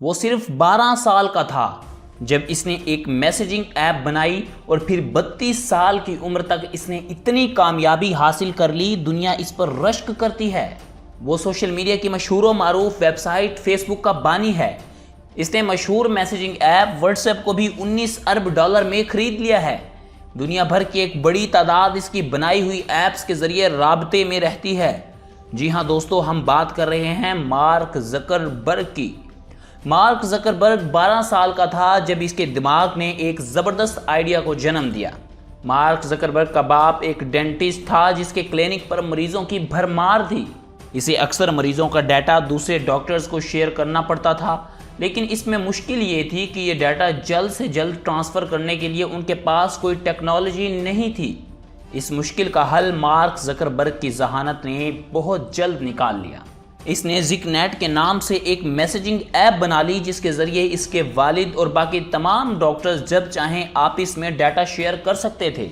وہ صرف 12 سال کا تھا جب اس نے ایک میسیجنگ ایپ بنائی اور پھر 32 سال کی عمر تک اس نے اتنی کامیابی حاصل کر لی، دنیا اس پر رشک کرتی ہے۔ وہ سوشل میڈیا کی مشہور و معروف ویب سائٹ فیس بک کا بانی ہے۔ اس نے مشہور میسیجنگ ایپ واٹس ایپ کو بھی 19 ارب ڈالر میں خرید لیا ہے۔ دنیا بھر کی ایک بڑی تعداد اس کی بنائی ہوئی ایپس کے ذریعے رابطے میں رہتی ہے۔ جی ہاں دوستو، ہم بات کر رہے ہیں مارک زکربرگ کی۔ مارک زکربرگ 12 سال کا تھا جب اس کے دماغ نے ایک زبردست آئیڈیا کو جنم دیا۔ مارک زکربرگ کا باپ ایک ڈینٹسٹ تھا جس کے کلینک پر مریضوں کی بھرمار تھی۔ اسے اکثر مریضوں کا ڈیٹا دوسرے ڈاکٹرز کو شیئر کرنا پڑتا تھا، لیکن اس میں مشکل یہ تھی کہ یہ ڈیٹا جلد سے جلد ٹرانسفر کرنے کے لیے ان کے پاس کوئی ٹیکنالوجی نہیں تھی۔ اس مشکل کا حل مارک زکربرگ کی ذہانت نے بہت جلد نکال لیا۔ اس نے زک نیٹ کے نام سے ایک میسیجنگ ایپ بنا لی جس کے ذریعے اس کے والد اور باقی تمام ڈاکٹرز جب چاہیں آپس میں ڈیٹا شیئر کر سکتے تھے۔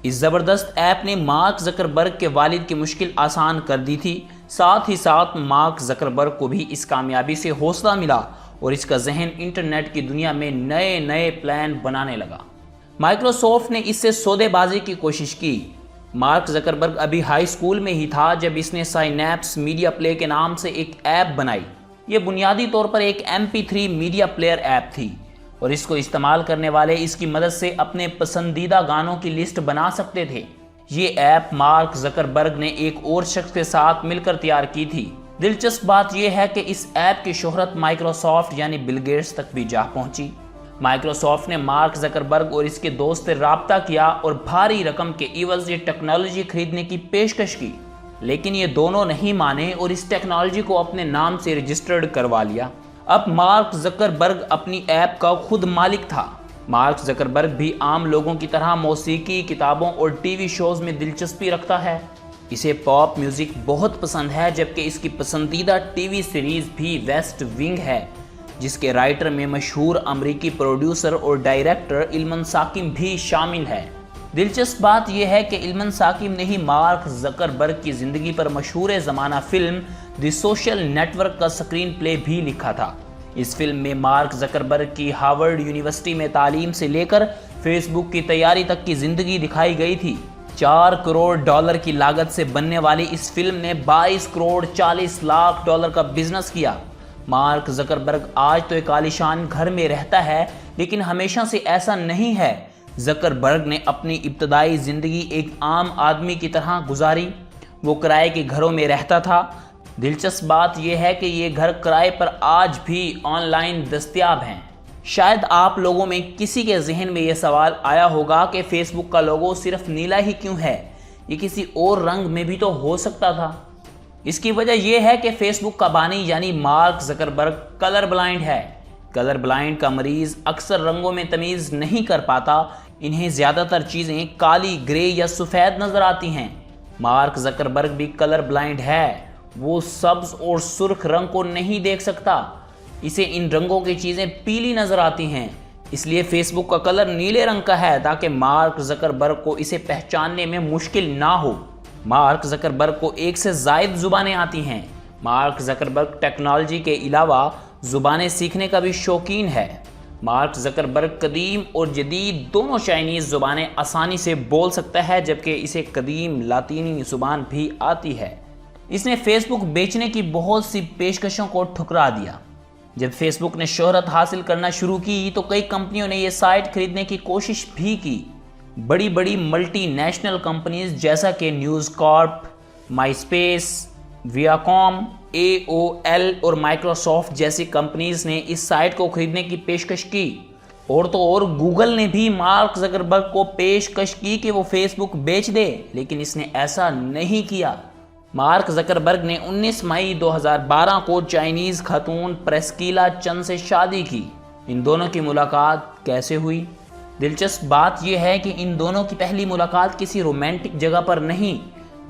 اس زبردست ایپ نے مارک زکربرگ کے والد کی مشکل آسان کر دی تھی۔ ساتھ ہی ساتھ مارک زکربرگ کو بھی اس کامیابی سے حوصلہ ملا اور اس کا ذہن انٹرنیٹ کی دنیا میں نئے پلان بنانے لگا۔ مائکروسافٹ نے اس سے سودے بازی کی کوشش کی۔ مارک زکربرگ ابھی ہائی سکول میں ہی تھا جب اس نے سائنیپس میڈیا پلے کے نام سے ایک ایپ بنائی۔ یہ بنیادی طور پر ایک MP3 میڈیا پلیئر ایپ تھی اور اس کو استعمال کرنے والے اس کی مدد سے اپنے پسندیدہ گانوں کی لسٹ بنا سکتے تھے۔ یہ ایپ مارک زکربرگ نے ایک اور شخص کے ساتھ مل کر تیار کی تھی۔ دلچسپ بات یہ ہے کہ اس ایپ کی شہرت مائکروسافٹ یعنی بل گیٹس تک بھی جا پہنچی۔ مائکروسافٹ نے مارک زکربرگ اور اس کے دوست سے رابطہ کیا اور بھاری رقم کے عوض یہ ٹیکنالوجی خریدنے کی پیشکش کی، لیکن یہ دونوں نہیں مانے اور اس ٹیکنالوجی کو اپنے نام سے رجسٹرڈ کروا لیا۔ اب مارک زکربرگ اپنی ایپ کا خود مالک تھا۔ مارک زکربرگ بھی عام لوگوں کی طرح موسیقی، کتابوں اور ٹی وی شوز میں دلچسپی رکھتا ہے۔ اسے پاپ میوزک بہت پسند ہے، جبکہ اس کی پسندیدہ ٹی وی سیریز بھی ویسٹ ونگ ہے، جس کے رائٹر میں مشہور امریکی پروڈیوسر اور ڈائریکٹر ایلمن ساکم بھی شامل ہے۔ دلچسپ بات یہ ہے کہ ایلمن ساکم نے ہی مارک زکربرگ کی زندگی پر مشہور زمانہ film the social network کا اسکرین پلے بھی لکھا تھا۔ اس فلم میں مارک زکربرگ کی ہارورڈ یونیورسٹی میں تعلیم سے لے کر فیس بک کی تیاری تک کی زندگی دکھائی گئی تھی۔ 4 کروڑ ڈالر کی لاگت سے بننے والی اس فلم نے 22 کروڑ 40 لاکھ ڈالر کا بزنس کیا۔ مارک زکربرگ آج تو ایک عالیشان گھر میں رہتا ہے، لیکن ہمیشہ سے ایسا نہیں ہے۔ زکربرگ نے اپنی ابتدائی زندگی ایک عام آدمی کی طرح گزاری۔ وہ کرائے کے گھروں میں رہتا تھا۔ دلچسپ بات یہ ہے کہ یہ گھر کرائے پر آج بھی آن لائن دستیاب ہیں۔ شاید آپ لوگوں میں کسی کے ذہن میں یہ سوال آیا ہوگا کہ فیس بک کا لوگو صرف نیلا ہی کیوں ہے؟ یہ کسی اور رنگ میں بھی تو ہو سکتا تھا۔ اس کی وجہ یہ ہے کہ فیس بک کا بانی یعنی مارک زکربرگ کلر بلائنڈ ہے۔ کلر بلائنڈ کا مریض اکثر رنگوں میں تمیز نہیں کر پاتا۔ انہیں زیادہ تر چیزیں کالی، گرے یا سفید نظر آتی ہیں۔ مارک زکربرگ بھی کلر بلائنڈ ہے۔ وہ سبز اور سرخ رنگ کو نہیں دیکھ سکتا۔ اسے ان رنگوں کی چیزیں پیلی نظر آتی ہیں۔ اس لیے فیس بک کا کلر نیلے رنگ کا ہے تاکہ مارک زکربرگ کو اسے پہچاننے میں مشکل نہ ہو۔ مارک زکربرگ کو 1 سے زائد زبانیں آتی ہیں۔ مارک زکربرگ ٹیکنالوجی کے علاوہ زبانیں سیکھنے کا بھی شوقین ہے۔ مارک زکربرگ قدیم اور جدید دونوں چائنیز زبانیں آسانی سے بول سکتا ہے، جبکہ اسے قدیم لاطینی زبان بھی آتی ہے۔ اس نے فیس بک بیچنے کی بہت سی پیشکشوں کو ٹھکرا دیا۔ جب فیس بک نے شہرت حاصل کرنا شروع کی تو کئی کمپنیوں نے یہ سائٹ خریدنے کی کوشش بھی کی۔ بڑی ملٹی نیشنل کمپنیز جیسا کہ News Corp, MySpace, Viacom, AOL اور مائکروسافٹ جیسی کمپنیز نے اس سائٹ کو خریدنے کی پیشکش کی۔ اور تو اور گوگل نے بھی مارک زکربرگ کو پیشکش کی کہ وہ فیس بک بیچ دے، لیکن اس نے ایسا نہیں کیا۔ مارک زکربرگ نے 19 مئی 2012 کو چائنیز خاتون پریسکیلا چن سے شادی کی۔ ان دونوں کی ملاقات کیسے ہوئی؟ دلچسپ بات یہ ہے کہ ان دونوں کی پہلی ملاقات کسی رومانٹک جگہ پر نہیں،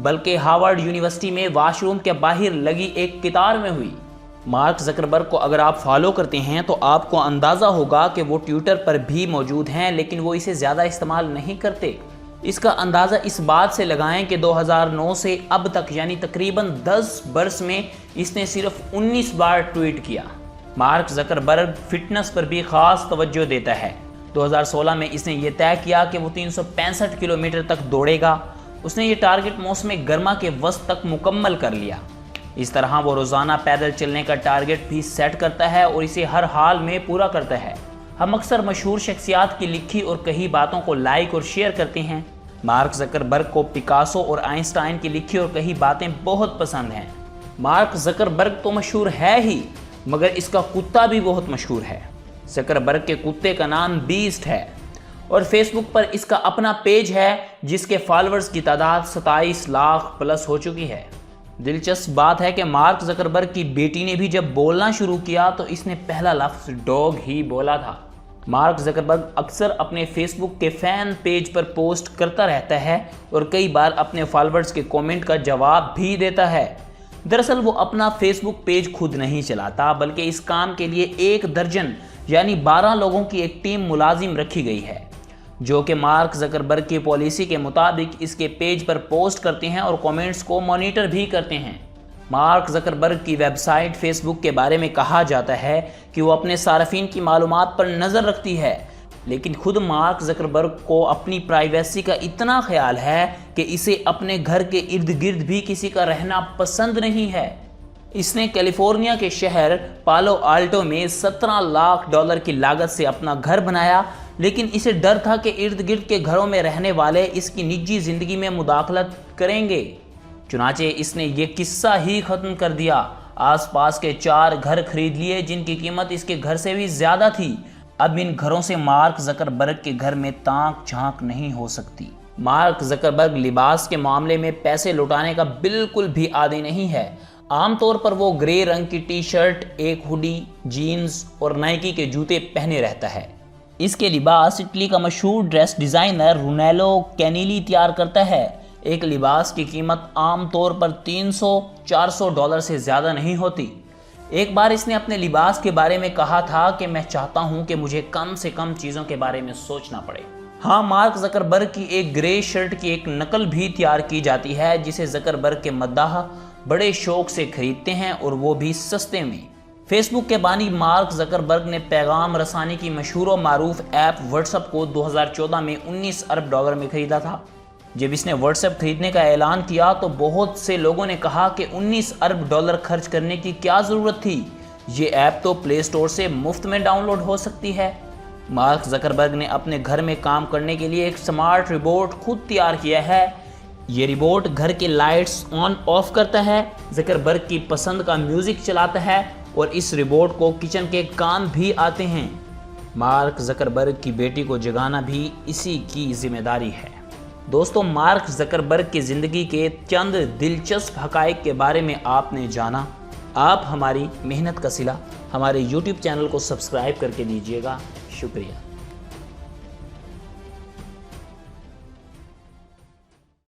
بلکہ ہارورڈ یونیورسٹی میں واش روم کے باہر لگی ایک قطار میں ہوئی۔ مارک زکربرگ کو اگر آپ فالو کرتے ہیں تو آپ کو اندازہ ہوگا کہ وہ ٹویٹر پر بھی موجود ہیں، لیکن وہ اسے زیادہ استعمال نہیں کرتے۔ اس کا اندازہ اس بات سے لگائیں کہ 2009 سے اب تک یعنی تقریباً 10 برس میں اس نے صرف 19 بار ٹویٹ کیا۔ مارک زکربرگ فٹنس پر بھی خاص توجہ دیتا ہے۔ 2016 میں اس نے یہ طے کیا کہ وہ 365 کلومیٹر تک دوڑے گا۔ اس نے یہ ٹارگٹ موسم گرما کے وسط تک مکمل کر لیا۔ اس طرح وہ روزانہ پیدل چلنے کا ٹارگٹ بھی سیٹ کرتا ہے اور اسے ہر حال میں پورا کرتا ہے۔ ہم اکثر مشہور شخصیات کی لکھی اور کہی باتوں کو لائک اور شیئر کرتے ہیں۔ مارک زکربرگ کو پکاسو اور آئنسٹائن کی لکھی اور کہی باتیں بہت پسند ہیں۔ مارک زکربرگ تو مشہور ہے ہی، مگر اس کا کتا بھی بہت مشہور ہے۔ زکربرگ کے کتے کا نام بیسٹ ہے اور فیس بک پر اس کا اپنا پیج ہے جس کے فالورز کی تعداد 27 لاکھ پلس ہو چکی ہے۔ دلچسپ بات ہے کہ مارک زکربرگ کی بیٹی نے بھی جب بولنا شروع کیا تو اس نے پہلا لفظ ڈاگ ہی بولا تھا۔ مارک زکربرگ اکثر اپنے فیس بک کے فین پیج پر پوسٹ کرتا رہتا ہے اور کئی بار اپنے فالورز کے کومنٹ کا جواب بھی دیتا ہے۔ دراصل وہ اپنا فیس بک پیج خود نہیں چلاتا، بلکہ اس کام کے لیے 1 درجن یعنی 12 لوگوں کی ایک ٹیم ملازم رکھی گئی ہے، جو کہ مارک زکربرگ کی پالیسی کے مطابق اس کے پیج پر پوسٹ کرتے ہیں اور کومنٹس کو مانیٹر بھی کرتے ہیں۔ مارک زکربرگ کی ویب سائٹ فیس بک کے بارے میں کہا جاتا ہے کہ وہ اپنے صارفین کی معلومات پر نظر رکھتی ہے، لیکن خود مارک زکربرگ کو اپنی پرائیویسی کا اتنا خیال ہے کہ اسے اپنے گھر کے ارد گرد بھی کسی کا رہنا پسند نہیں ہے۔ اس نے کیلیفورنیا کے شہر پالو آلٹو میں $17 لاکھ کی لاگت سے اپنا گھر بنایا، لیکن اسے ڈر تھا کہ ارد گرد کے گھروں میں رہنے والے اس کی نجی زندگی میں مداخلت کریں گے۔ چنانچہ اس نے یہ قصہ ہی ختم کر دیا۔ آس پاس کے 4 گھر خرید لیے جن کی قیمت اس کے گھر سے بھی زیادہ تھی۔ اب ان گھروں سے مارک زکربرگ کے گھر میں تانک جھانک نہیں ہو سکتی۔ مارک زکربرگ لباس کے معاملے میں پیسے لٹانے کا بالکل بھی عادی نہیں ہے۔ عام طور پر وہ گرے رنگ کی ٹی شرٹ، ایک ہوڈی، جینز اور نائکی کے جوتے پہنے رہتا ہے۔ اس کے لباس اٹلی کا مشہور ڈریس ڈیزائنر رونیلو کینیلی تیار کرتا ہے۔ ایک لباس کی قیمت عام طور پر $300-400 سے زیادہ نہیں ہوتی۔ ایک بار اس نے اپنے لباس کے بارے میں کہا تھا کہ میں چاہتا ہوں کہ مجھے کم سے کم چیزوں کے بارے میں سوچنا پڑے۔ ہاں، مارک زکربرگ کی ایک گرے شرٹ کی ایک نقل بھی تیار کی جاتی ہے جسے زکربرگ کے مداح بڑے شوق سے خریدتے ہیں اور وہ بھی سستے میں۔ فیس بک کے بانی مارک زکربرگ نے پیغام رسانی کی مشہور و معروف ایپ واٹس ایپ کو 2014 میں $19 ارب میں خریدا تھا۔ جب اس نے واٹس ایپ خریدنے کا اعلان کیا تو بہت سے لوگوں نے کہا کہ $19 ارب خرچ کرنے کی کیا ضرورت تھی، یہ ایپ تو پلے سٹور سے مفت میں ڈاؤن لوڈ ہو سکتی ہے۔ مارک زکربرگ نے اپنے گھر میں کام کرنے کے لیے ایک سمارٹ ریموٹ خود تیار کیا ہے۔ یہ ریموٹ گھر کے لائٹس آن آف کرتا ہے، زکربرگ کی پسند کا میوزک چلاتا ہے اور اس ریموٹ کو کچن کے کام بھی آتے ہیں۔ مارک زکربرگ کی بیٹی کو جگانا بھی اسی کی ذمہ داری ہے۔ دوستو، مارک زکربرگ کی زندگی کے چند دلچسپ حقائق کے بارے میں آپ نے جانا۔ آپ ہماری محنت کا صلہ ہمارے YouTube چینل کو سبسکرائب کر کے دیجیے گا۔ شکریہ۔